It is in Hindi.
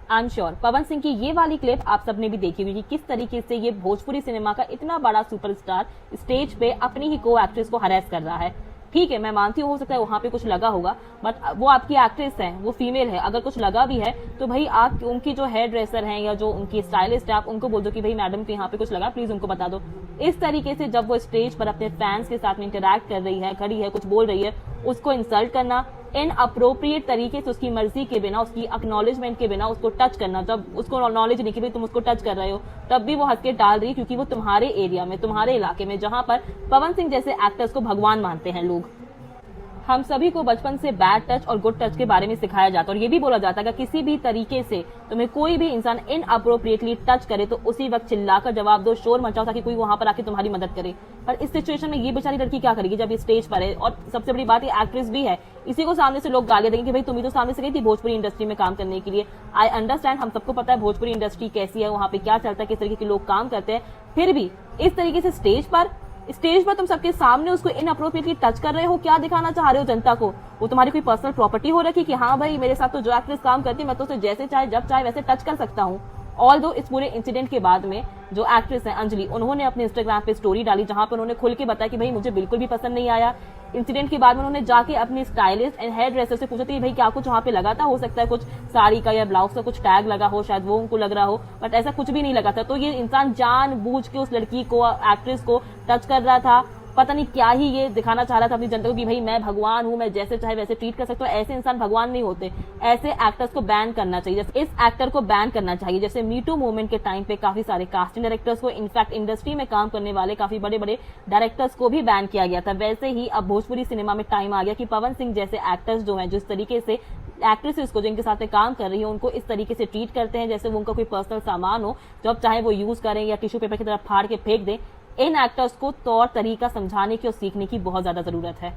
I am sure Pawan Singh की ये वाली क्लिप आप सबने भी देखी होगी कि किस तरीके से ये भोजपुरी सिनेमा का इतना बड़ा सुपरस्टार स्टेज पे अपनी ही को एक्ट्रेस को हरास कर रहा है। ठीक है, मैं मानती हूँ हो सकता है वहां पे कुछ लगा होगा, बट वो आपकी एक्ट्रेस है, वो फीमेल है, अगर कुछ लगा भी है तो भाई आप उनकी जो हेयर ड्रेसर हैं या जो उनकी स्टाइलिस्ट है आप उनको बोल दो कि भाई मैडम तो यहाँ पे कुछ लगा, प्लीज उनको बता दो। इस तरीके से जब वो स्टेज पर अपने फैंस के साथ में इंटरैक्ट कर रही है, खड़ी है, कुछ बोल रही है, उसको इंसल्ट करना, इन अप्रोप्रिएट तरीके से उसकी मर्जी के बिना, उसकी एक्नॉलेजमेंट के बिना उसको टच करना, जब उसको नॉलेज नहीं कि भाई तुम उसको टच कर रहे हो तब भी वो हंस के टाल रही है, क्योंकि वो तुम्हारे एरिया में, तुम्हारे इलाके में, जहां पर पवन सिंह जैसे एक्टर्स को भगवान मानते हैं लोग। हम सभी को बचपन से बैड टच और गुड टच के बारे में सिखाया जाता है और ये भी बोला जाता है कि किसी भी तरीके से तुम्हें कोई भी इंसान इन अप्रोप्रिएटली टच करे तो उसी वक्त चिल्लाकर जवाब दो, शोर मचाओ, ताकि कोई वहां पर आके तुम्हारी मदद करे। पर इस सिचुएशन में ये बेचारी लड़की क्या करेगी जब ये स्टेज पर है, और सबसे बड़ी बात ये एक्ट्रेस भी है, इसी को सामने से लोग गालियां देंगे कि भाई तुम ही तो सामने से गई थी भोजपुरी इंडस्ट्री में काम करने के लिए। आई अंडरस्टैंड, हम सबको पता है भोजपुरी इंडस्ट्री कैसी है, वहां पे क्या चलता है, किस तरीके के लोग काम करते हैं, फिर भी इस तरीके से स्टेज पर तुम सबके सामने उसको इनअप्रोप्रिएटली टच कर रहे हो। क्या दिखाना चाह रहे हो जनता को? वो तुम्हारी कोई पर्सनल प्रॉपर्टी हो रखी कि हाँ भाई मेरे साथ तो जो एक्ट्रेस काम करती है मैं तो उसे जैसे चाहे जब चाहे वैसे टच कर सकता हूँ। ऑल दो इस पूरे इंसिडेंट के बाद में जो एक्ट्रेस है अंजलि, उन्होंने अपने इंस्टाग्राम पे स्टोरी डाली जहां पर उन्होंने खुल के बताया कि भाई मुझे बिल्कुल भी पसंद नहीं आया। इंसिडेंट के बाद में उन्होंने जाके अपनी स्टाइलिस्ट एंड हेयर ड्रेसर से पूछा था भाई क्या कुछ वहां पे लगा था, हो सकता है कुछ साड़ी का या ब्लाउज का कुछ टैग लगा हो, शायद वो उनको लग रहा हो, बट ऐसा कुछ भी नहीं लगा था। तो ये इंसान जानबूझ के उस लड़की को, एक्ट्रेस को टच कर रहा था। पता नहीं क्या ही ये दिखाना चाह रहा था अपनी जनता को कि भाई मैं भगवान हूं, मैं जैसे चाहे वैसे ट्रीट कर सकता हूँ। ऐसे इंसान भगवान नहीं होते। ऐसे एक्टर्स को बैन करना चाहिए, जैसे इस एक्टर को बैन करना चाहिए। जैसे मीटू मूवमेंट के टाइम पे काफी सारे कास्टिंग डायरेक्टर्स को, इनफैक्ट इंडस्ट्री में काम करने वाले काफी बड़े बड़े डायरेक्टर्स को भी बैन किया गया था। वैसे ही अब भोजपुरी सिनेमा में टाइम आ गया कि पवन सिंह जैसे एक्टर्स जो हैं, जिस तरीके से एक्ट्रेसेस को जिनके साथ काम कर रही है उनको इस तरीके से ट्रीट करते हैं जैसे वो उनका कोई पर्सनल सामान हो, जब चाहे वो यूज करें या टिश्यू पेपर की तरफ फाड़ के फेंक दें। इन एक्टर्स को तौर तरीका समझाने की और सीखने की बहुत ज्यादा जरूरत है।